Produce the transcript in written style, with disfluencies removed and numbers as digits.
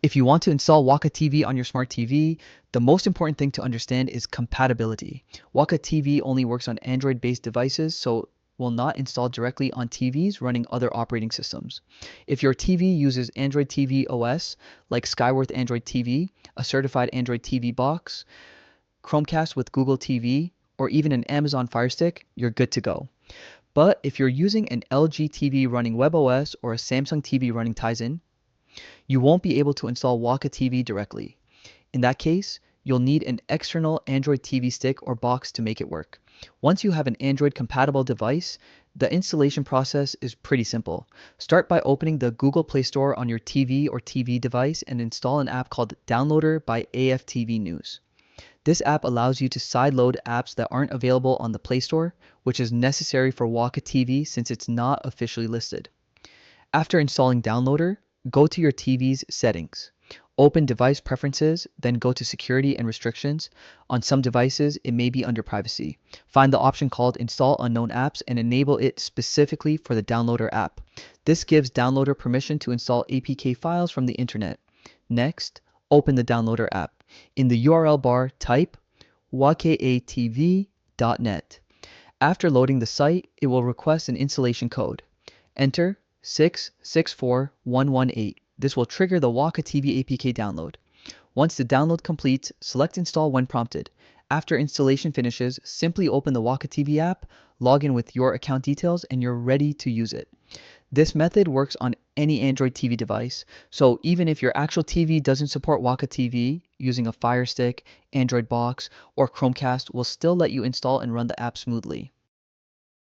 If you want to install Waka TV on your smart TV, the most important thing to understand is compatibility. Waka TV only works on Android-based devices, so will not install directly on TVs running other operating systems. If your TV uses Android TV OS, like Skyworth Android TV, a certified Android TV box, Chromecast with Google TV, or even an Amazon Fire Stick, you're good to go. But if you're using an LG TV running WebOS or a Samsung TV running Tizen, you won't be able to install Waka TV directly. In that case, you'll need an external Android TV stick or box to make it work. Once you have an Android compatible device, the installation process is pretty simple. Start by opening the Google Play Store on your TV or TV device and install an app called Downloader by AFTV News. This app allows you to sideload apps that aren't available on the Play Store, which is necessary for Waka TV since it's not officially listed. After installing Downloader, go to your TV's settings. Open Device Preferences, then go to Security and Restrictions. On some devices, it may be under Privacy. Find the option called Install Unknown Apps and enable it specifically for the Downloader app. This gives Downloader permission to install APK files from the internet. Next, open the Downloader app. In the URL bar, type wakatv.net. After loading the site, it will request an installation code. Enter 664118. This will trigger the Waka TV APK download. Once the download completes, select Install when prompted. After installation finishes, simply open the Waka TV app, log in with your account details, and you're ready to use it. This method works on any Android TV device, so even if your actual TV doesn't support Waka TV, using a Fire Stick, Android box, or Chromecast will still let you install and run the app smoothly.